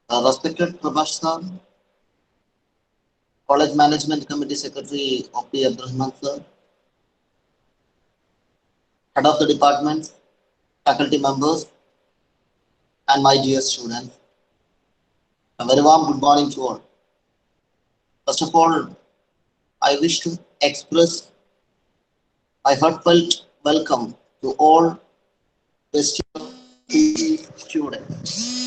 Respected Professor, College Management Committee Secretary of the Abdurrahman Sir, Head of the Department, faculty members, and my dear students, a very warm good morning to all. First of all, I wish to express my heartfelt welcome to all vestibular PG students.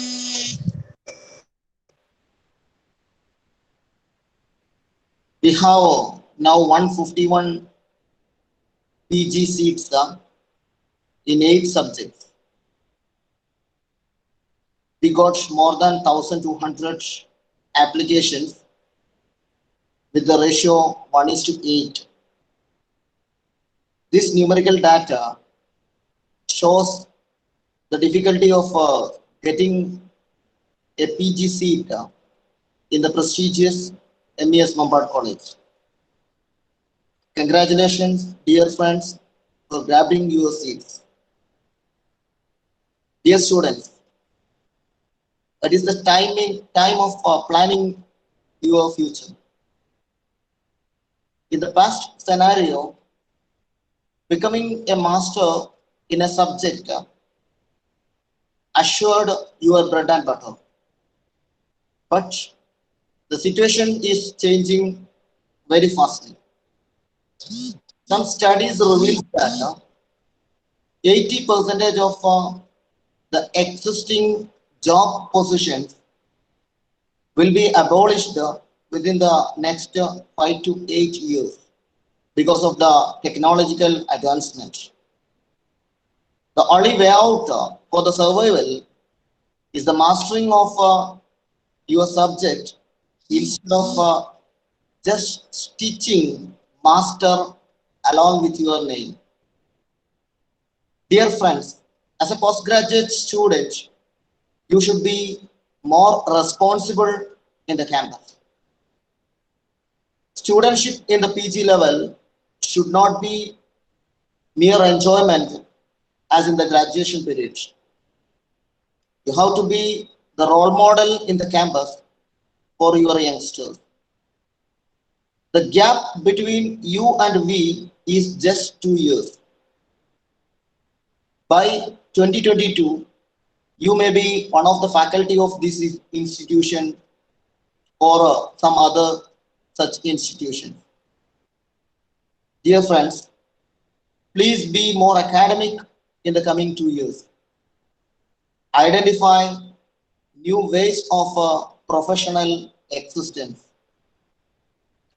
We have now 151 PG seats in 8 subjects. We got more than 1,200 applications with the ratio 1:8. This numerical data shows the difficulty of getting a PG seat in the prestigious MES Lombard College. Congratulations, dear friends, for grabbing your seats. Dear students, it is the time of planning your future. In the past scenario, becoming a master in a subject assured your bread and butter. But the situation is changing very fastly. Some studies reveal that 80% of the existing job positions will be abolished within the next 5 to 8 years because of the technological advancement. The only way out for the survival is the mastering of your subject instead of just teaching master along with your name. Dear friends, as a postgraduate student, you should be more responsible in the campus. Studentship in the PG level should not be mere enjoyment as in the graduation period. You have to be the role model in the campus for your youngsters. The gap between you and we is just 2 years. By 2022, you may be one of the faculty of this institution or some other such institution. Dear friends, please be more academic in the coming 2 years. Identify new ways of professional existence.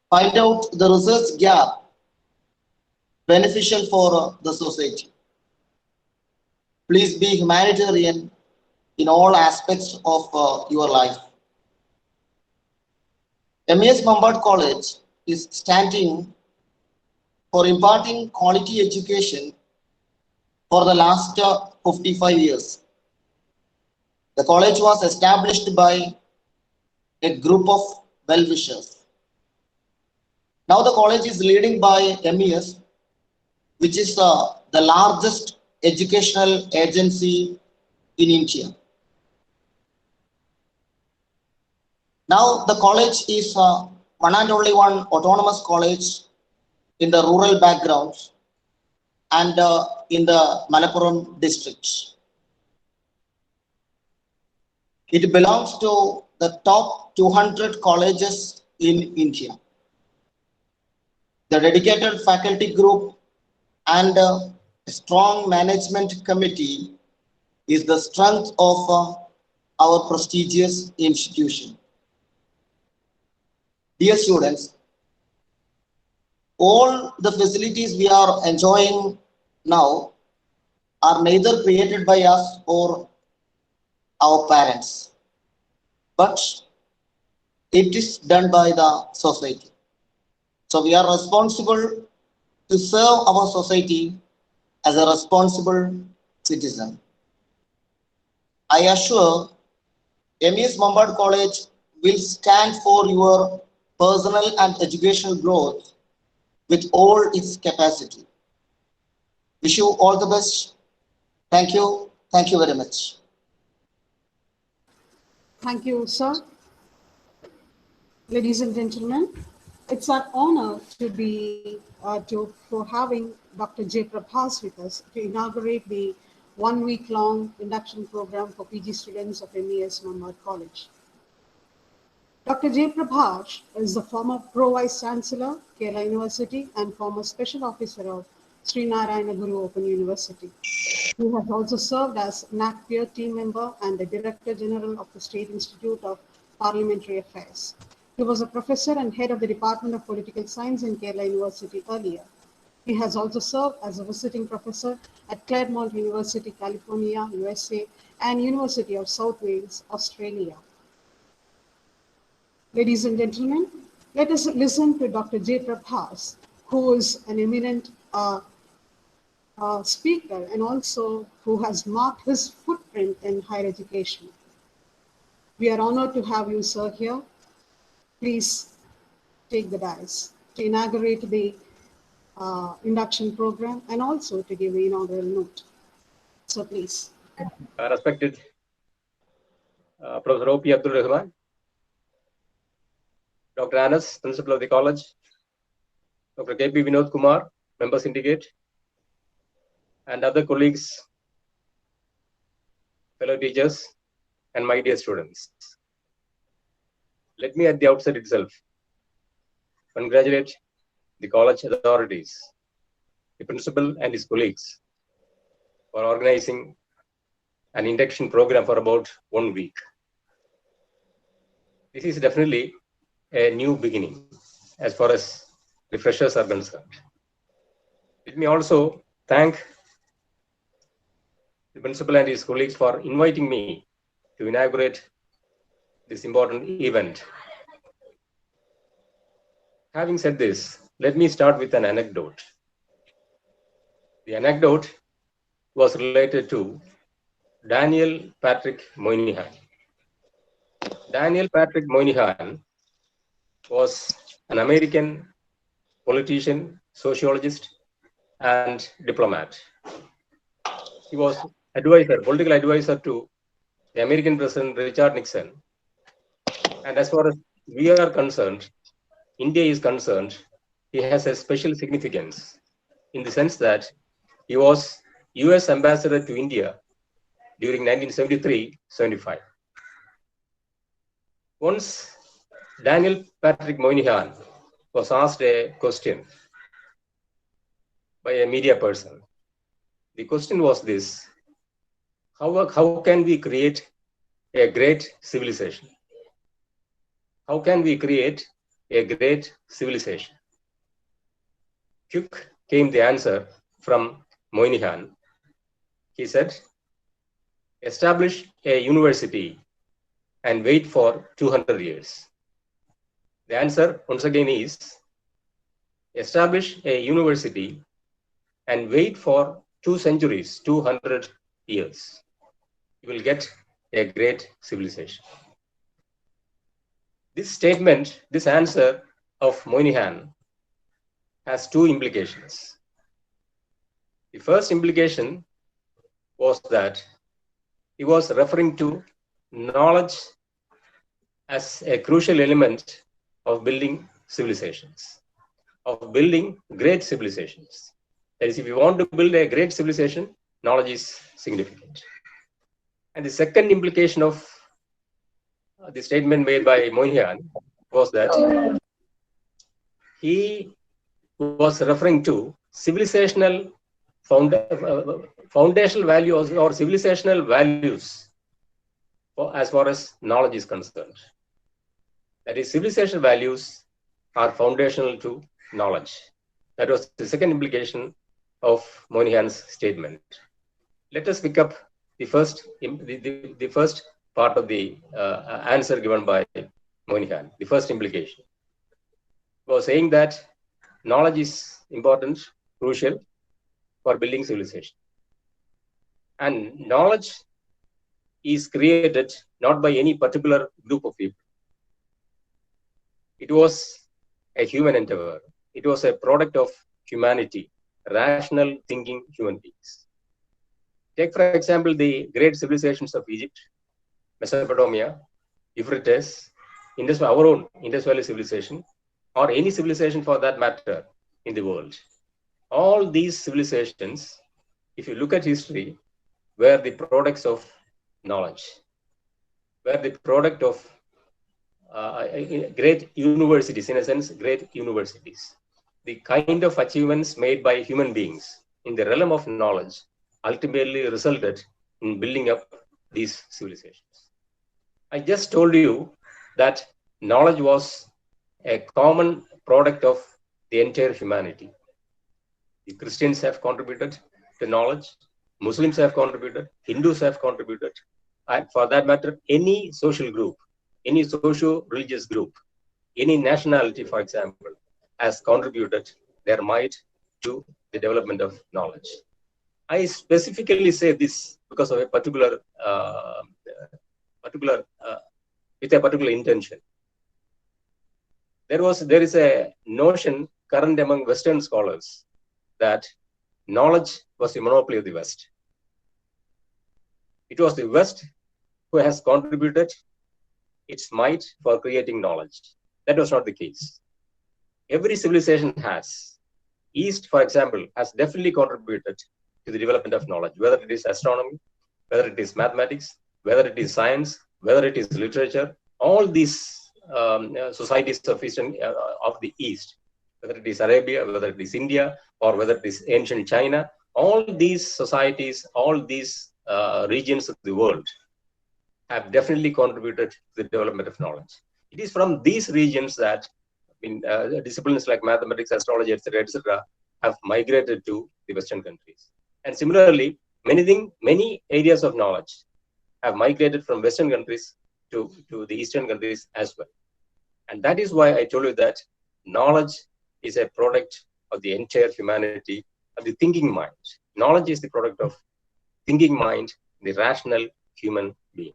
Find out the research gap beneficial for the society. Please be humanitarian in all aspects of your life. MES Lombard College is standing for imparting quality education for the last 55 years. The college was established by a group of well-wishers. Now the college is leading by MES, which is the largest educational agency in India. Now the college is one and only one autonomous college in the rural backgrounds and in the Malappuram district. It belongs to the top 200 colleges in India. The dedicated faculty group and a strong management committee is the strength of our prestigious institution. Dear students, all the facilities we are enjoying now are neither created by us or our parents, but it is done by the society. So we are responsible to serve our society as a responsible citizen. I assure MES Lombard College will stand for your personal and educational growth with all its capacity. Wish you all the best. Thank you. Thank you very much. Thank you, sir. Ladies and gentlemen, it's our honor to be for having Dr. J. Prabhas with us to inaugurate the 1 week long induction program for PG students of MES Mannad College. Dr. J. Prabhas is the former Pro Vice Chancellor, Kerala University, and former Special Officer of Sri Narayana Guru Open University. He has also served as NAC peer team member and the Director General of the State Institute of Parliamentary Affairs. He was a professor and head of the Department of Political Science in Kerala University earlier. He has also served as a visiting professor at Claremont University, California, USA, and University of South Wales, Australia. Ladies and gentlemen, let us listen to Dr. J. Prabhas, who is an eminent speaker and also who has marked his footprint in higher education. We are honored to have you, sir, here. Please take the dais to inaugurate the induction program and also to give the inaugural note. So please. Respected Professor O.P. Abdul Rahman, Dr. Anas, Principal of the College, Dr. K.P. Vinod Kumar, Member Syndicate, and other colleagues, fellow teachers, and my dear students. Let me at the outset itself congratulate the college authorities, the principal and his colleagues for organizing an induction program for about 1 week. This is definitely a new beginning as far as the freshers are concerned. Let me also thank the principal and his colleagues for inviting me to inaugurate this important event. Having said this, let me start with an anecdote. The anecdote was related to Daniel Patrick Moynihan. Daniel Patrick Moynihan was an American politician, sociologist, and diplomat. He was political advisor to the American President Richard Nixon. And as far as we are concerned, India is concerned, he has a special significance in the sense that he was US ambassador to India during 1973-75. Once Daniel Patrick Moynihan was asked a question by a media person. The question was this: how can we create a great civilization? How can we create a great civilization? Quick came the answer from Moynihan. He said, establish a university and wait for 200 years. The answer once again is, establish a university and wait for 2 centuries, 200 years. You will get a great civilization. This statement, this answer of Moynihan has 2 implications. The first implication was that he was referring to knowledge as a crucial element of building civilizations, of building great civilizations. That is, if you want to build a great civilization, knowledge is significant. And the second implication of the statement made by Moynihan was that he was referring to civilizational foundational values or civilizational values as far as knowledge is concerned. That is, civilization values are foundational to knowledge. That was the second implication of Moynihan's statement. Let us pick up the first part of the answer given by Moynihan. The first implication was saying that knowledge is important, crucial for building civilization. And knowledge is created not by any particular group of people. It was a human endeavor. It was a product of humanity, rational thinking human beings. Take, for example, the great civilizations of Egypt, Mesopotamia, if it is our own Indus Valley civilization, or any civilization for that matter in the world. All these civilizations, if you look at history, were the products of knowledge, were the product of great universities, in a sense, great universities. The kind of achievements made by human beings in the realm of knowledge ultimately resulted in building up these civilizations. I just told you that knowledge was a common product of the entire humanity. The Christians have contributed to knowledge, Muslims have contributed, Hindus have contributed, and for that matter, any social group, any socio-religious group, any nationality, for example, has contributed their might to the development of knowledge. I specifically say this because of a particular with a particular intention. There is a notion current among Western scholars that knowledge was the monopoly of the West. It was the West who has contributed its might for creating knowledge. That was not the case. Every civilization has. East, for example, has definitely contributed to the development of knowledge, whether it is astronomy, whether it is mathematics, whether it is science, whether it is literature. All these societies of the East, whether it is Arabia, whether it is India, or whether it is ancient China, all these societies, all these regions of the world have definitely contributed to the development of knowledge. It is from these regions that disciplines like mathematics, astrology, etc., have migrated to the Western countries. And similarly, many areas of knowledge have migrated from Western countries to the Eastern countries as well. And that is why I told you that knowledge is a product of the entire humanity, of the thinking mind. Knowledge is the product of thinking mind, the rational human being.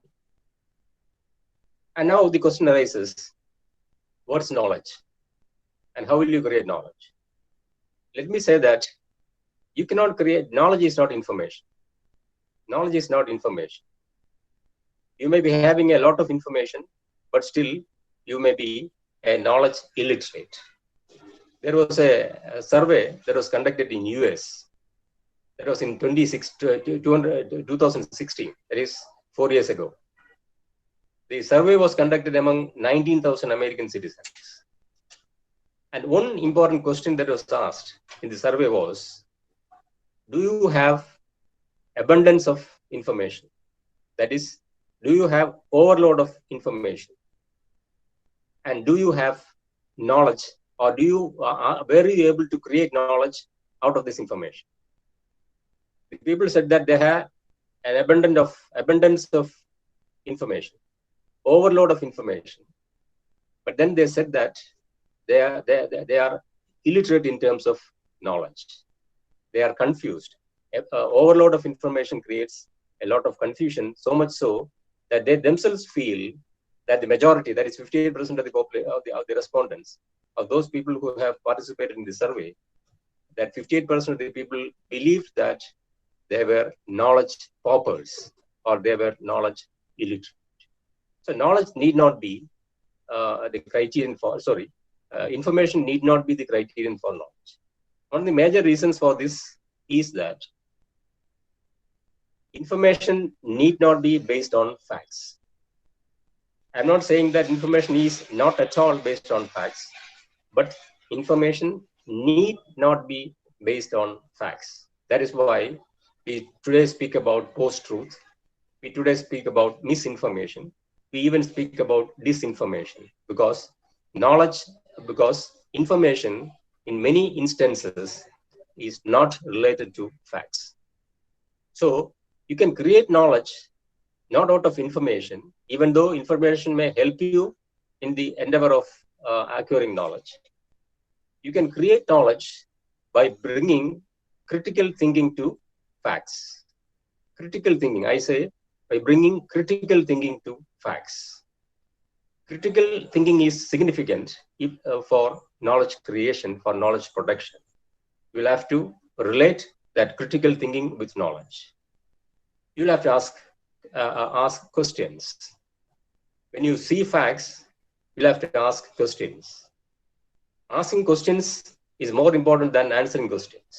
And now the question arises, what's knowledge? And how will you create knowledge? Let me say that you cannot create, knowledge is not information. Knowledge is not information. You may be having a lot of information, but still you may be a knowledge illiterate. There was a survey that was conducted in US. That was in 2016, that is 4 years ago. The survey was conducted among 19,000 American citizens. And one important question that was asked in the survey was, do you have abundance of information? That is, do you have overload of information? And do you have knowledge, or were you able to create knowledge out of this information? The people said that they have an abundance of information, overload of information. But then they said that they are illiterate in terms of knowledge. They are confused. Overload of information creates a lot of confusion, so much so that they themselves feel that the majority, that is 58% of the respondents, of those people who have participated in the survey, that 58% of the people believed that they were knowledge paupers, or they were knowledge illiterate. So knowledge need not be the criterion for, information need not be the criterion for knowledge. One of the major reasons for this is that information need not be based on facts. I'm not saying that information is not at all based on facts, but information need not be based on facts. That is why we today speak about post-truth. We today speak about misinformation. We even speak about disinformation, because information in many instances is not related to facts. So you can create knowledge not out of information, even though information may help you in the endeavor of acquiring knowledge. You can create knowledge by bringing critical thinking to facts. Critical thinking, I say, by bringing critical thinking to facts. Critical thinking is significant for knowledge creation, for knowledge production. You'll have to relate that critical thinking with knowledge. You'll have to ask questions. When you see facts, you'll have to ask questions. Asking questions is more important than answering questions.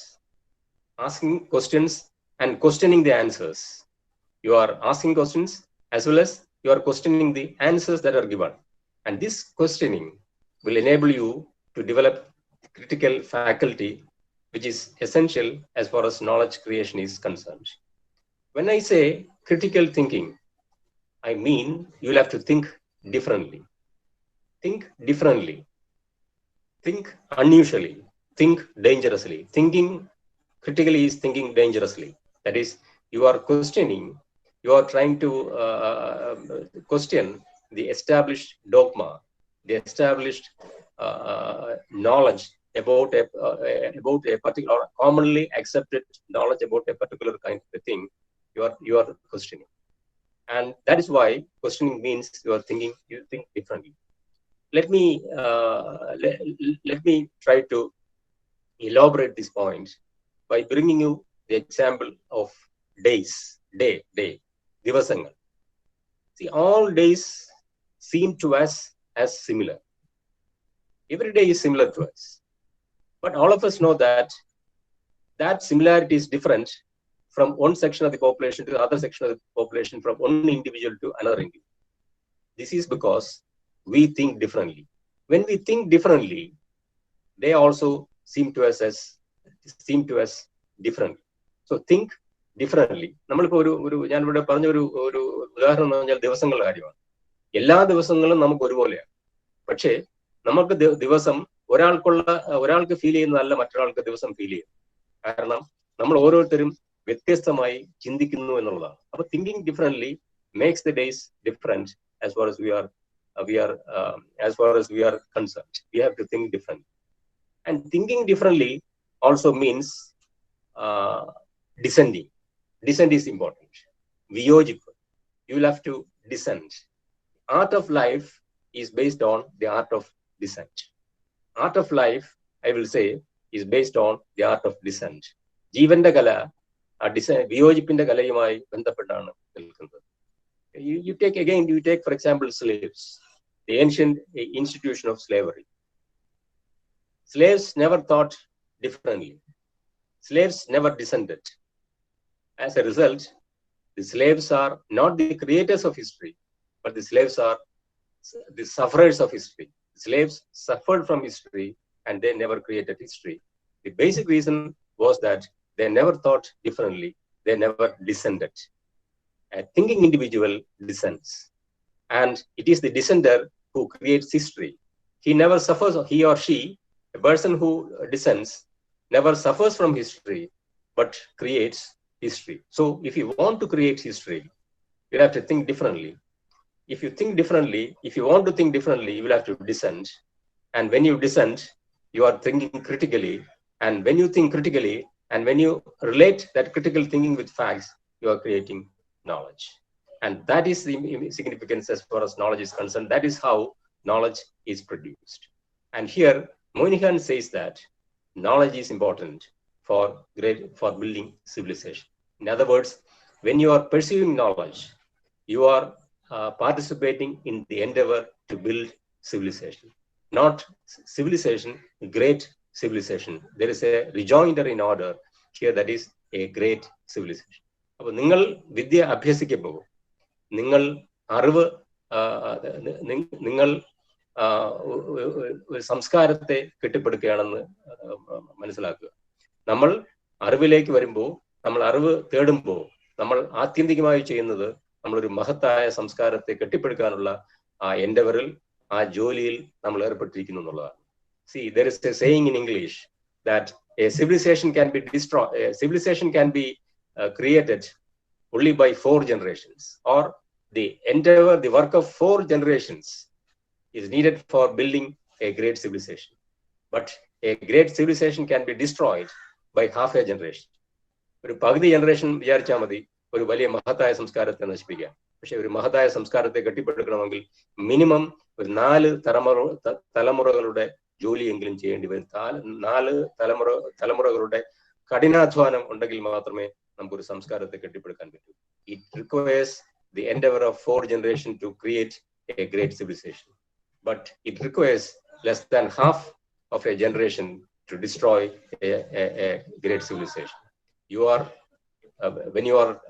Asking questions and questioning the answers. You are asking questions as well as you are questioning the answers that are given. And this questioning will enable you to develop critical faculty, which is essential as far as knowledge creation is concerned. When I say critical thinking, I mean you'll have to think differently. Think differently. Think unusually. Think dangerously. Thinking critically is thinking dangerously. That is, you are questioning, you are trying to question the established dogma, the established knowledge about a particular commonly accepted knowledge about a particular kind of a thing. You are questioning, and that is why questioning means you are thinking. You think differently. Let me try to elaborate this point by bringing you the example of days, day, divasangal. See, all days seem to us as similar. Every day is similar to us. But all of us know that that similarity is different from one section of the population to the other section of the population, from one individual to another individual. This is because we think differently. When we think differently, they also seem to us different. So think differently. നമ്മളിപ്പോൾ ഞാനിവിടെ പറഞ്ഞ ഒരു ഉദാഹരണം എന്ന് പറഞ്ഞാൽ ദിവസങ്ങളുടെ കാര്യമാണ്. എല്ലാ ദിവസങ്ങളും നമുക്ക് ഒരുപോലെയാണ്. പക്ഷേ നമുക്ക് ദിവസം ഒരാൾക്ക് ഫീൽ ചെയ്യുന്നതല്ല മറ്റൊരാൾക്ക് ദിവസം ഫീൽ ചെയ്യും. കാരണം നമ്മൾ ഓരോരുത്തരും വ്യത്യസ്തമായി ചിന്തിക്കുന്നു എന്നുള്ളതാണ്. അപ്പൊ thinking ഡിഫറently makes the days different as far as we are concerned. We have to think differently. And thinking differently also means dissenting. Dissent is important. Viyojippu. You will have to dissent. Art of life is based on the art of dissent. Art of life, I will say, is based on the art of dissent. ജീവന്റെ കല വിയോജിപ്പിന്റെ കലയുമായി ബന്ധപ്പെട്ടാണ് നിൽക്കുന്നത്. You take for example slaves, the ancient institution of slavery. Slaves never thought differently. Slaves never dissented. As a result, the slaves are not the creators of history, but the slaves are the sufferers of history. Slaves suffered from history and they never created history. The basic reason was that they never thought differently. They never dissented. A thinking individual dissents. And it is the dissenter who creates history. He never suffers, he or she, a person who dissents, never suffers from history, but creates history. So if you want to create history, you have to think differently. If you think differently, if you want to think differently, you will have to dissent. And when you dissent, you are thinking critically. And when you think critically, and when you relate that critical thinking with facts, you are creating knowledge. And that is the significance as far as knowledge is concerned. That is how knowledge is produced. And here, Moynihan says that knowledge is important for building civilization. In other words, when you are pursuing knowledge, you are participating in the endeavor to build civilization. Not civilization, great civilization. There is a rejoinder in order here, that is a great civilization. അപ്പോൾ നിങ്ങൾ വിദ്യ അഭ്യസിക്കുമ്പോൾ നിങ്ങൾ അറിവ് നിങ്ങൾ ഒരു സംസ്കാരത്തെ കെട്ടിപ്പടുക്കുകയാണെന്ന് മനസ്സിലാക്കുക. നമ്മൾ അറിവിലേക്ക് വരുമ്പോൾ, നമ്മൾ അറിവ് തേടുമ്പോൾ, നമ്മൾ ആത്യന്തികമായി ചെയ്യുന്നത് നമ്മളൊരു മഹത്തായ സംസ്കാരത്തെ കെട്ടിപ്പടുക്കാനുള്ള ആ എൻഡവറിൽ, ആ ജോലിയിൽ നമ്മൾ ഏർപ്പെട്ടിരിക്കുന്നു എന്നുള്ളതാണ്. See, there is a saying in English that a civilization can be destroyed, a civilization can be created only by 4 generations, or the endeavor, the work of 4 generations is needed for building a great civilization. But a great civilization can be destroyed by half a generation. ഒരു പകുതി generation വിചാരിച്ചാൽ മതി ഒരു വലിയ മഹത്തായ സംസ്കാരത്തെ നശിപ്പിക്കാൻ. പക്ഷെ ഒരു മഹത്തായ സംസ്കാരത്തെ കെട്ടിപ്പടുക്കണമെങ്കിൽ മിനിമം ഒരു 4 തലമുറകളുടെ ജോലിയെങ്കിലും ചെയ്യേണ്ടി വരും. 4 തലമുറകളുടെ കഠിനാധ്വാനം ഉണ്ടെങ്കിൽ മാത്രമേ നമുക്കൊരു സംസ്കാരത്തെ കെട്ടിപ്പടുക്കാൻ പറ്റൂ. It requires the endeavor of 4 generations to create a great civilization. But it requires less than half of a generation to destroy a great civilization. You are, when you are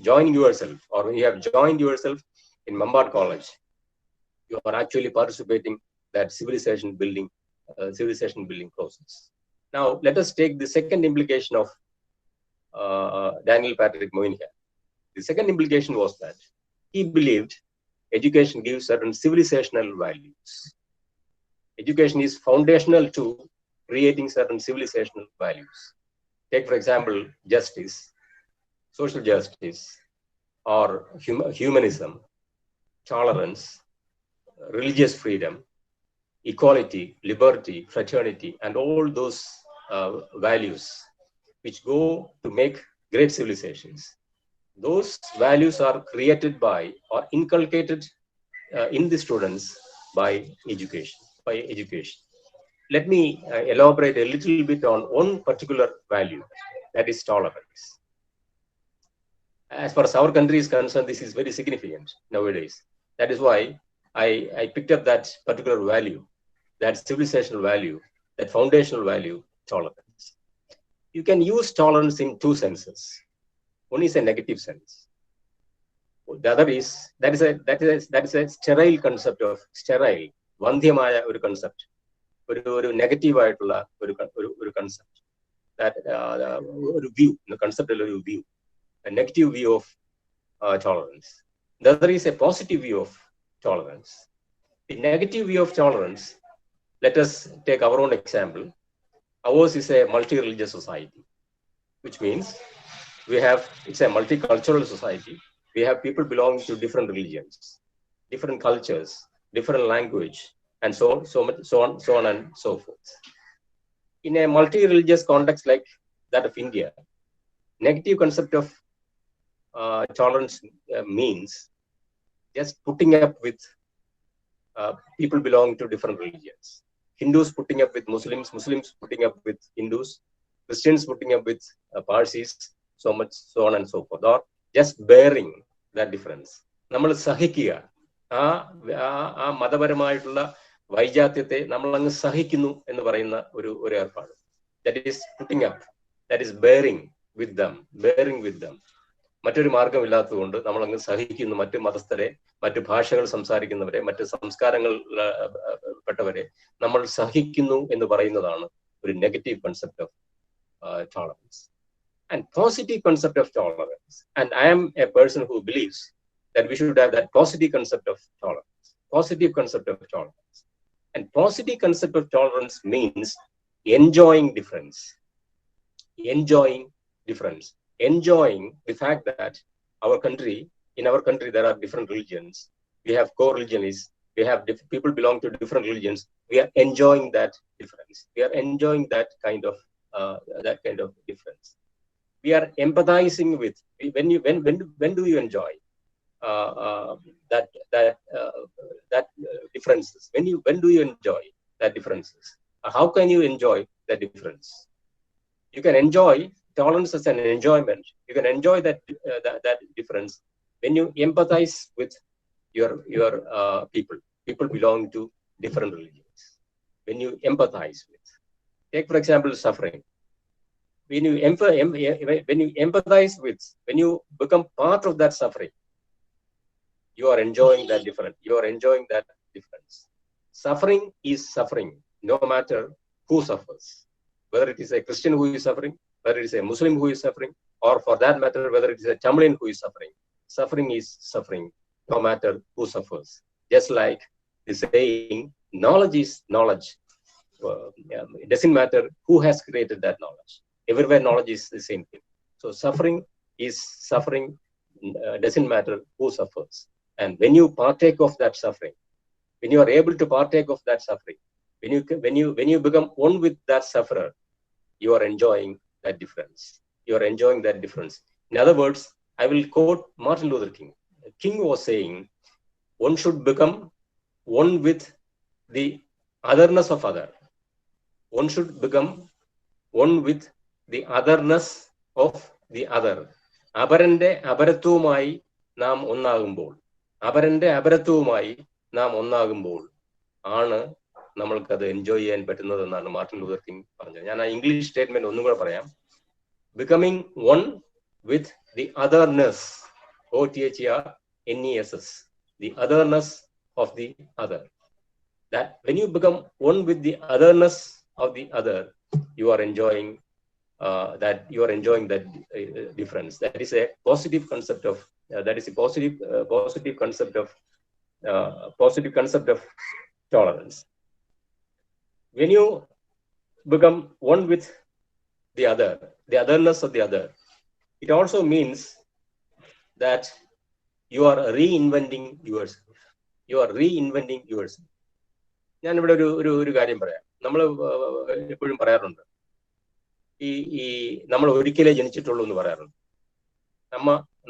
joining yourself, or when you have joined yourself in Mambad College, you are actually participating that civilization building process. Now, let us take the second implication of Daniel Patrick Moynihan. The second implication was that he believed education gives certain civilizational values. Education is foundational to creating certain civilizational values. Take, for example, justice, social justice, or humanism, tolerance, religious freedom, equality, liberty, fraternity, and all those values which go to make great civilizations. Those values are created by or inculcated in the students by education. Let me elaborate a little bit on one particular value, that is tolerance. As far as our country is concerned, this is very significant nowadays. That is why I picked up that particular value, that civilizational value, that foundational value, tolerance. You can use tolerance in two senses. One is a negative sense. The other is that is a sterile concept of sterile, vandhyamaya oru concept, oru negative aayittulla oru concept. That oru view, the concept of oru view, a negative view of tolerance. The other is a positive view of tolerance. The negative view of tolerance, let us take our own example. Ours is a multi-religious society, which means it's a multicultural society. We have people belonging to different religions, different cultures, different language, and so on and so forth. In a multi-religious context like that of India, negative concept of tolerance means just putting up with people belonging to different religions. Hindus putting up with Muslims, Muslims putting up with Hindus, Christians putting up with Parsis, so on and so forth, or just bearing that difference. നമ്മൾ സഹിക്കുക, ആ മതപരമായിട്ടുള്ള വൈജാത്യത്തെ നമ്മൾ അങ്ങ് സഹിക്കുന്നു എന്ന് പറയുന്ന ഒരു ഏർപ്പാട്. That is putting up, that is bearing with them. മറ്റൊരു മാർഗമില്ലാത്തതുകൊണ്ട് നമ്മൾ അങ്ങ് സഹിക്കുന്നു. മറ്റു മതസ്ഥരെ, മറ്റു ഭാഷകൾ സംസാരിക്കുന്നവരെ, മറ്റു സംസ്കാരങ്ങൾ പെട്ടവരെ നമ്മൾ സഹിക്കുന്നു എന്ന് പറയുന്നതാണ് ഒരു negative concept of tolerance. And positive concept of tolerance. And I am a person who believes that we should have that positive concept of tolerance. Positive concept of tolerance. And positive concept of tolerance means enjoying difference. Enjoying difference. Enjoying the fact that in our country, there are different religions. We have co-religionists. We have people belong to different religions. We are enjoying that difference. We are enjoying that kind of difference. We are empathizing with. When do you enjoy that differences? When do you enjoy that differences? How can you enjoy that difference? You can enjoy tolerance as an enjoyment. You can enjoy that difference when you empathize with your people belonging to different religions. When you empathize with. Take, for example, suffering. When you empathize with, when you become part of that suffering, you are enjoying that difference. You are enjoying that difference. Suffering is suffering, no matter who suffers. Whether it is a Christian who is suffering, whether it is a Muslim who is suffering, or for that matter, whether it is a Tamilian who is suffering. Suffering is suffering, no matter who suffers. Just like the saying, knowledge is knowledge. It doesn't matter who has created that knowledge. Everywhere knowledge is the same thing. So suffering is suffering, doesn't matter who suffers. And when you partake of that suffering, when you are able to partake of that suffering, when you become one with that sufferer, you are enjoying that difference. You are enjoying that difference. In other words, I will quote Martin Luther King. King was saying, one should become one with the otherness of other. One should become one with the otherness of the other. അപരന്റെ അപരത്വവുമായി നാം ഒന്നാകുമ്പോൾ, അപരന്റെ അപരത്വവുമായി നാം ഒന്നാകുമ്പോൾ ആണ് നമ്മൾക്കത് enjoy ചെയ്യാൻ പറ്റുന്നതെന്നാണ് Martin Luther king പറഞ്ഞത്. ഞാൻ ആ English statement ഒന്നും കൂടെ പറയാം. Becoming one with the otherness, OTHERNESS, the otherness of the other. That when you become one with the otherness of the other, you are enjoying that difference. That is a positive concept of positive concept of tolerance. When you become one with the other, the otherness of the other, it also means that you are reinventing yourself. You are reinventing yourself. ഞാനിവിടെ ഒരു കാര്യം പറയാം. നമ്മൾ എപ്പോഴും പറയാറുണ്ട്, ഈ നമ്മൾ ഒരിക്കലേ ജനിച്ചിട്ടുള്ളൂ എന്ന് പറയാറുണ്ട്.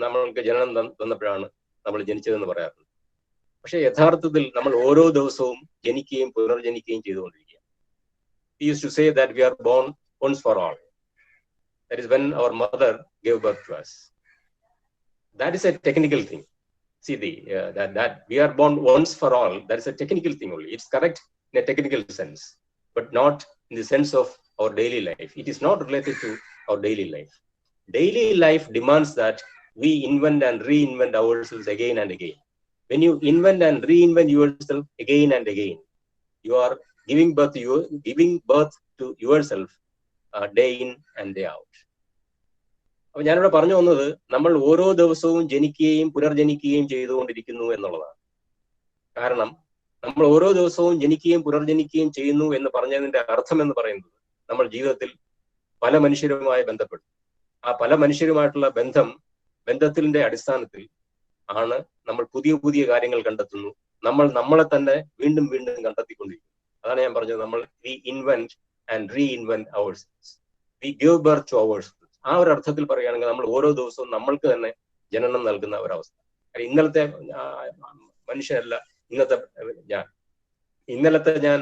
നമ്മൾക്ക് ജനനം തന്നപ്പോഴാണ് നമ്മൾ ജനിച്ചതെന്ന് പറയാറുണ്ട്. പക്ഷെ യഥാർത്ഥത്തിൽ നമ്മൾ ഓരോ ദിവസവും ജനിക്കുകയും പുനർജനിക്കുകയും ചെയ്തുകൊണ്ടിരിക്കുക. We used to say that we are born once for all. That is when our mother gave birth to us. That is a technical thing. See, that we are born once for all, that is a technical thing only. It's correct in a technical sense, but not in the sense of our daily life. It is not related to our daily life. Daily life demands that we invent and reinvent ourselves again and again. When you invent and reinvent yourself again and again, you are giving birth to yourself day in and day out. അപ്പൊ ഞാനിവിടെ പറഞ്ഞു വന്നത്, നമ്മൾ ഓരോ ദിവസവും ജനിക്കുകയും പുനർജനിക്കുകയും ചെയ്തുകൊണ്ടിരിക്കുന്നു എന്നുള്ളതാണ്. കാരണം നമ്മൾ ഓരോ ദിവസവും ജനിക്കുകയും പുനർജനിക്കുകയും ചെയ്യുന്നു എന്ന് പറഞ്ഞതിന്റെ അർത്ഥം എന്ന് പറയുന്നത്, നമ്മൾ ജീവിതത്തിൽ പല മനുഷ്യരുമായി ബന്ധപ്പെടും. ആ പല മനുഷ്യരുമായിട്ടുള്ള ബന്ധത്തിന്റെ അടിസ്ഥാനത്തിൽ ആണ് നമ്മൾ പുതിയ പുതിയ കാര്യങ്ങൾ കണ്ടെത്തുന്നു. നമ്മൾ നമ്മളെ തന്നെ വീണ്ടും വീണ്ടും കണ്ടെത്തിക്കൊണ്ടിരിക്കുന്നു. അതാണ് ഞാൻ പറഞ്ഞത്, നമ്മൾ we invent and reinvent ourselves, we give birth to ourselves. ആ ഒരു അർത്ഥത്തിൽ പറയുകയാണെങ്കിൽ നമ്മൾ ഓരോ ദിവസവും നമ്മൾക്ക് തന്നെ ജനനം നൽകുന്ന ഒരവസ്ഥ. ഇന്നലത്തെ മനുഷ്യനല്ല ഇന്നലത്തെ ഞാൻ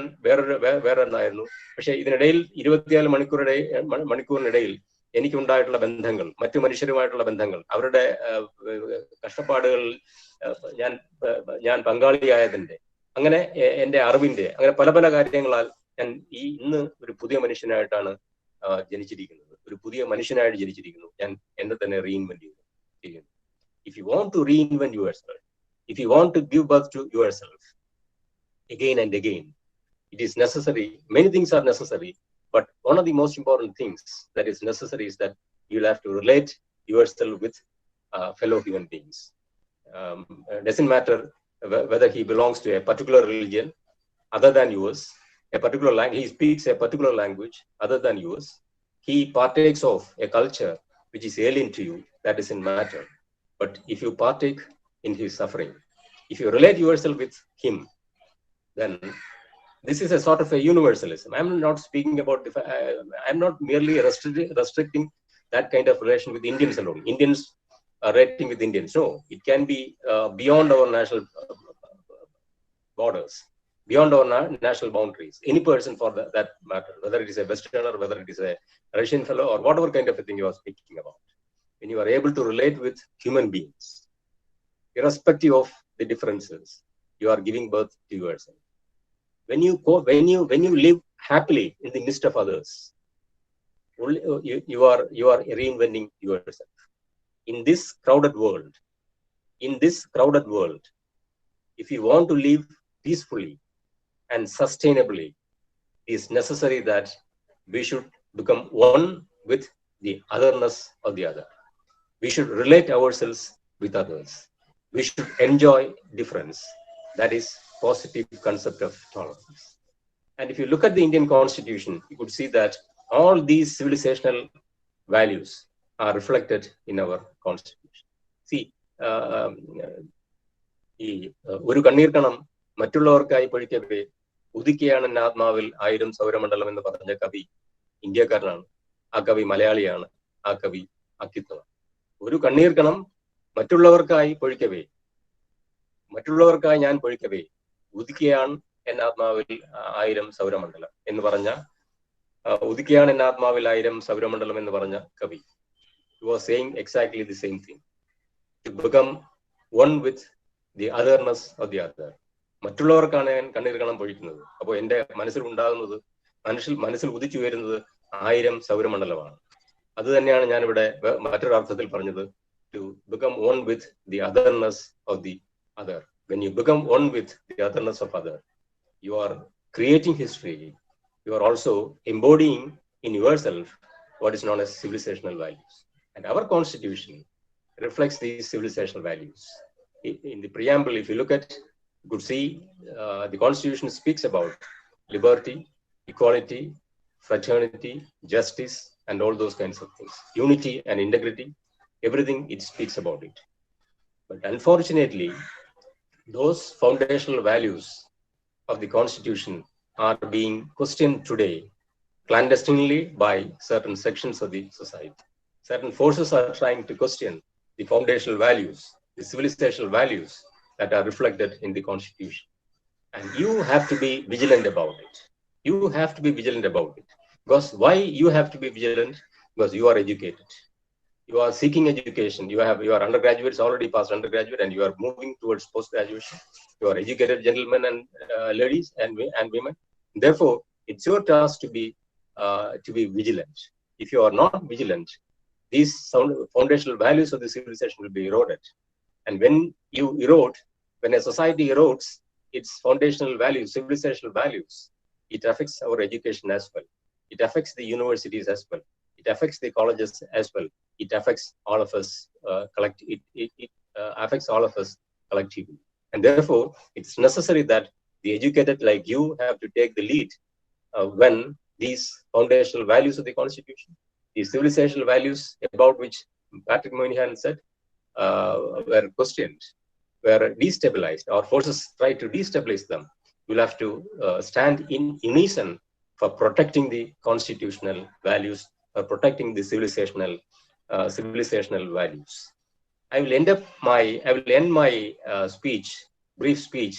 വേറൊന്നായിരുന്നു. പക്ഷെ ഇതിനിടയിൽ 24 മണിക്കൂറിനിടയിൽ എനിക്കുണ്ടായിട്ടുള്ള ബന്ധങ്ങൾ, മറ്റു മനുഷ്യരുമായിട്ടുള്ള ബന്ധങ്ങൾ, അവരുടെ കഷ്ടപ്പാടുകളിൽ ഞാൻ പങ്കാളിയായതിന്റെ, അങ്ങനെ എന്റെ അറിവിന്റെ, അങ്ങനെ പല പല കാര്യങ്ങളാൽ ഞാൻ ഇന്ന് ഒരു പുതിയ മനുഷ്യനായിട്ടാണ് ജനിച്ചിരിക്കുന്നത്. ഒരു പുതിയ മനുഷ്യനായിട്ട് ജനിച്ചിരിക്കുന്നു. ഞാൻ എന്നെ തന്നെ റീഇൻവെന്റ് ചെയ്യുന്നു. If you want to reinvent yourself, if you want to give birth to yourself again and again, it is necessary. Many things are necessary, but one of the most important things that is necessary is that you'll have to relate yourself with fellow human beings. Doesn't matter whether he belongs to a particular religion other than yours, a particular language, he speaks a particular language other than yours, he partakes of a culture which is alien to you, that doesn't matter. But if you partake in his suffering, if you relate yourself with him, then this is a sort of a universalism. I'm not speaking about, I'm not merely restricting that kind of relation with Indians alone. Indians are relating with Indians. No, it can be beyond our national borders, beyond our national boundaries. Any person for that matter, whether it is a Westerner, whether it is a Russian fellow, or whatever kind of a thing you are speaking about. When you are able to relate with human beings, irrespective of the differences, you are giving birth to yourself. When you live happily in the midst of others, you are reinventing yourself. In this crowded world, if you want to live peacefully and sustainably, it is necessary that we should become one with the otherness of the other. We should relate ourselves with others. We should enjoy difference. That is positive concept of tolerance. And if you look at the Indian Constitution, you could see that all these civilizational values are reflected in our Constitution. See, ഒരു കണ്ണീർക്കണം മറ്റുള്ളവർക്കായി പൊഴിക്കവേ ഉദിക്കുകയാണ് എന്ന ആത്മാവിൽ 1000 സൗരമണ്ഡലം എന്ന് പറഞ്ഞ കവി ഇന്ത്യക്കാരനാണ്. ആ കവി മലയാളിയാണ്. ആ കവി അക്കിത്തമാണ്. ഒരു കണ്ണീർക്കണം മറ്റുള്ളവർക്കായി പൊഴിക്കവേ, മറ്റുള്ളവർക്കായി ഞാൻ പൊഴിക്കവേ ഉദിക്കുകയാണ് എന്ന ആത്മാവിൽ 1000 സൗരമണ്ഡലം എന്ന് പറഞ്ഞ, ഉദിക്കുകയാണ് എന്ന ആത്മാവിൽ 1000 സൗരമണ്ഡലം എന്ന് പറഞ്ഞ കവി. He was saying exactly the same thing. To become one with the otherness of the other. മറ്റുള്ളവർക്കാണ് ഞാൻ കണ്ണീർ കാണാൻ പൊഴിക്കുന്നത്. അപ്പോൾ എൻ്റെ മനസ്സിൽ മനസ്സിൽ ഉദിച്ചു വരുന്നത് 1000 സൗരമണ്ഡലമാണ്. അത് തന്നെയാണ് ഞാനിവിടെ മറ്റൊരു അർത്ഥത്തിൽ പറഞ്ഞത്, to become one with the otherness of the other. When you become one with the otherness of other, you are creating history. You are also embodying in yourself what is known as civilizational values. And our constitution reflects these civilizational values. In the preamble, if you look at, you could see the constitution speaks about liberty, equality, fraternity, justice, and all those kinds of things. Unity and integrity, everything it speaks about it. But unfortunately, those foundational values of the constitution are being questioned today clandestinely by certain sections of the society. Certain forces are trying to question the foundational values, the civilizational values that are reflected in the constitution. And you have to be vigilant about it. You have to be vigilant about it. Because why you have to be vigilant? Because you are educated. You are seeking education. You are undergraduates, already past undergraduate, and you are moving towards post-graduation. You are educated gentlemen and ladies and women. Therefore, it's your task to be vigilant. If you are not vigilant, these foundational values of the civilization will be eroded. And when you erode, when a society erodes its foundational values, civilizational values, it affects our education as well. It affects the universities as well. It affects the colleges as well. It affects all of us affects all of us collectively. And therefore, it's necessary that the educated like you have to take the lead when these foundational values of the Constitution, these civilizational values about which Patrick Moynihan said were questioned, were destabilized, or forces try to destabilize them. You'll have to stand in unison for protecting the constitutional values, or protecting the civilizational values. I will end my brief speech,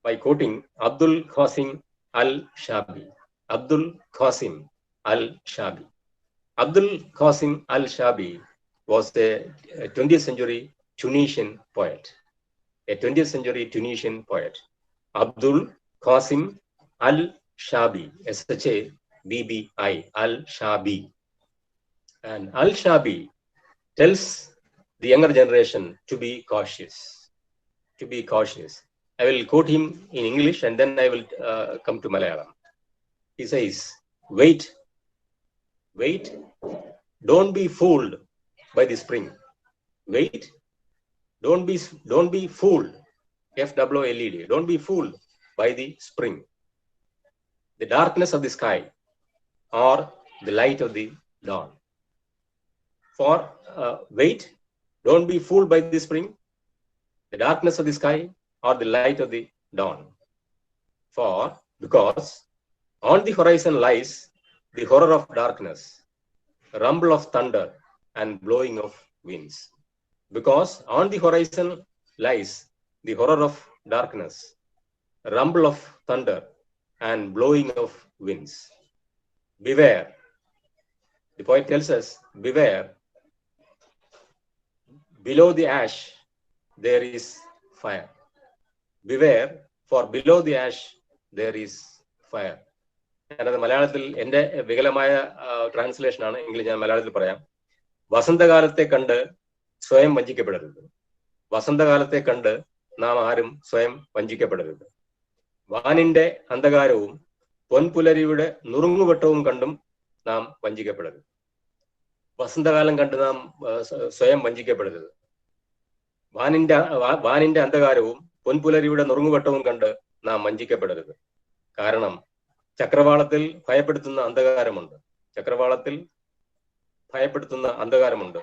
by quoting Abdul Qasim al-Shabi. Abdul Qasim al-Shabi. Abdul Qasim al-Shabi was a 20th century Tunisian poet. A 20th century Tunisian poet. Abdul Qasim al-Shabi, S-H-A-B-B-I, al-Shabi. And al-Shabi tells the younger generation to be cautious. To be cautious. I will quote him in English and then I will come to Malayalam. He says, wait, don't be fooled by the spring. Wait, don't be fooled, F-O-O-L-E-D, don't be fooled by the spring, the darkness of the sky, or the light of the dawn. For wait, don't be fooled by the spring, the darkness of the sky, or the light of the dawn. Because on the horizon lies the horror of darkness, rumble of thunder, and blowing of winds. Because on the horizon lies the horror of darkness, rumble of thunder, and blowing of winds. Beware. The poet tells us, beware. Below the ash, there is fire. Beware, for below the ash, there is fire. ഞാനത് മലയാളത്തിൽ എൻ്റെ വികലമായ ട്രാൻസ്ലേഷനാണ്, എങ്കിലും ഞാൻ മലയാളത്തിൽ പറയാം. വസന്തകാലത്തെ കണ്ട് സ്വയം വഞ്ചിക്കപ്പെടരുത്. വസന്തകാലത്തെ കണ്ട് നാം ആരും സ്വയം വഞ്ചിക്കപ്പെടരുത്. വാനിന്റെ അന്ധകാരവും പൊൻപുലരിയുടെ നുറുങ്ങുവെട്ടവും കണ്ടും നാം വഞ്ചിക്കപ്പെടരുത്. വസന്തകാലം കണ്ട് നാം സ്വയം വഞ്ചിക്കപ്പെടരുത്. വാനിന്റെ അന്ധകാരവും പൊൻപുലരിയുടെ നുറുങ്ങുവെട്ടവും കണ്ട് നാം വഞ്ചിക്കപ്പെടരുത്. കാരണം ചക്രവാളത്തിൽ ഭയപ്പെടുത്തുന്ന അന്ധകാരമുണ്ട്. ചക്രവാളത്തിൽ ഭയപ്പെടുത്തുന്ന അന്ധകാരമുണ്ട്.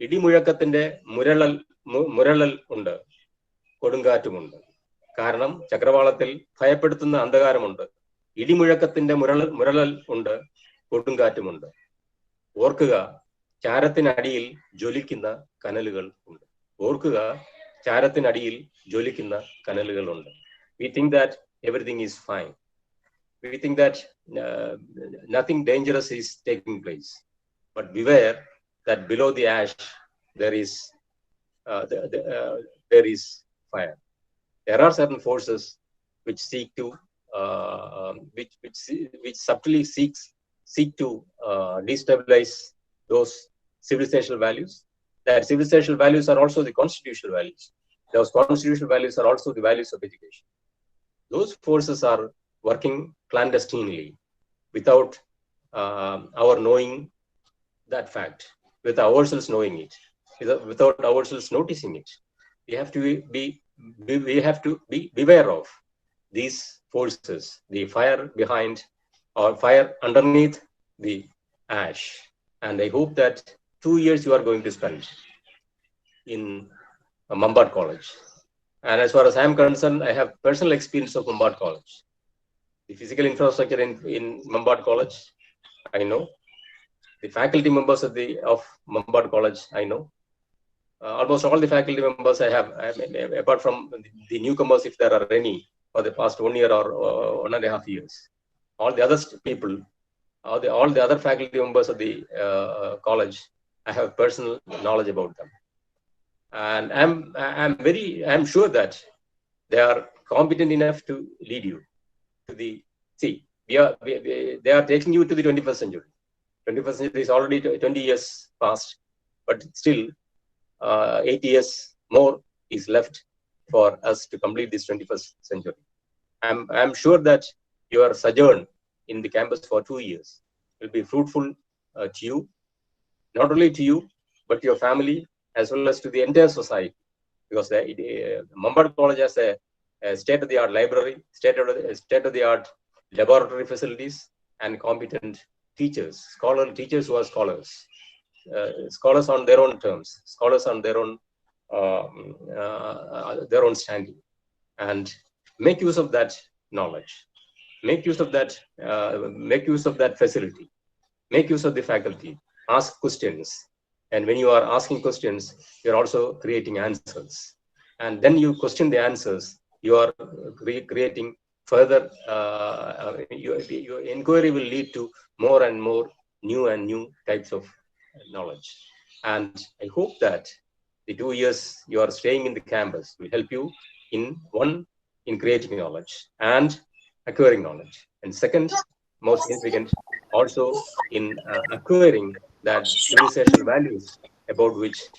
ഇടിമുഴക്കത്തിന്റെ മുരളൽ ഉണ്ട്. കൊടുങ്കാറ്റുമുണ്ട്. കാരണം ചക്രവാളത്തിൽ ഭയപ്പെടുത്തുന്ന അന്ധകാരമുണ്ട്. ഇടിമുഴക്കത്തിന്റെ മുരളൽ ഉണ്ട്. കൊടുങ്കാറ്റുമുണ്ട്. ഓർക്കുക, ചാരത്തിനടിയിൽ ജ്വലിക്കുന്ന കനലുകൾ ഉണ്ട്. ഓർക്കുക, ചാരത്തിനടിയിൽ ജ്വലിക്കുന്ന കനലുകൾ ഉണ്ട്. We think that everything is fine. We think that nothing dangerous is taking place. But beware that below the ash there is fire. There are certain forces which seek to, which subtly seek to destabilize those civilizational values. That civilizational values are also the constitutional values. Those constitutional values are also the values of education. Those forces are working clandestinely without our knowing that fact, with ourselves knowing it, without ourselves noticing it. We have to be beware of these forces, the fire behind or fire underneath the ash. And I hope that 2 years you are going to spend in Mambad College. And as far as I'm concerned, I have personal experience of Mambad College. The physical infrastructure in Mambad College, I know. The faculty members of Mambad College, I know. Almost all the faculty members I have, apart from the newcomers, if there are any, for the past 1 year or 1.5 years. All the other people, all the other faculty members of the college, I have personal knowledge about them. And I'm sure that they are competent enough to lead you to the, see, they are taking you to the 21st century. 21st century is already 20 years past, but still 8 years more is left for us to complete this 21st century. I'm sure that your sojourn in the campus for 2 years will be fruitful to you, not only to you, but to your family, as well as to the entire society. Because Mambad College has a state-of-the-art library, state-of-the-art laboratory facilities, and competent teachers, teachers who are scholars. Scholars on their own terms, scholars on their own standing, and make use of that knowledge, make use of that facility, make use of the faculty, ask questions, and when you are asking questions, you're also creating answers, and then you question the answers. You are creating further. Your inquiry will lead to more and more new types of knowledge. And I hope that the 2 years you are staying in the campus will help you in creating knowledge and acquiring knowledge. And second, most significant, also in acquiring that civilizational values about which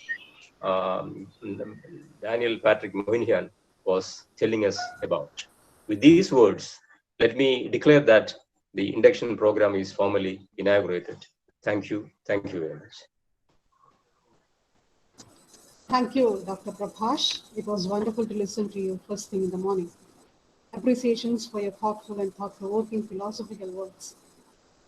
Daniel Patrick Moynihan was telling us about. With these words, let me declare that the induction program is formally inaugurated. Thank you. Thank you very much. Thank you, Dr. Prabhash. It was wonderful to listen to you first thing in the morning. Appreciations for your thoughtful and thought-provoking philosophical words.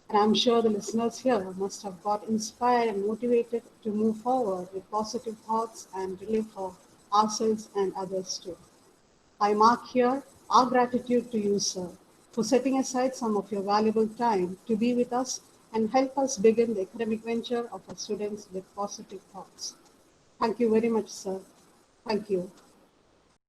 And I'm sure the listeners here must have got inspired and motivated to move forward with positive thoughts and relief for ourselves and others too. I mark here our gratitude to you, sir, for setting aside some of your valuable time to be with us and help us begin the academic venture of our students with positive thoughts. Thank you very much, sir. Thank you.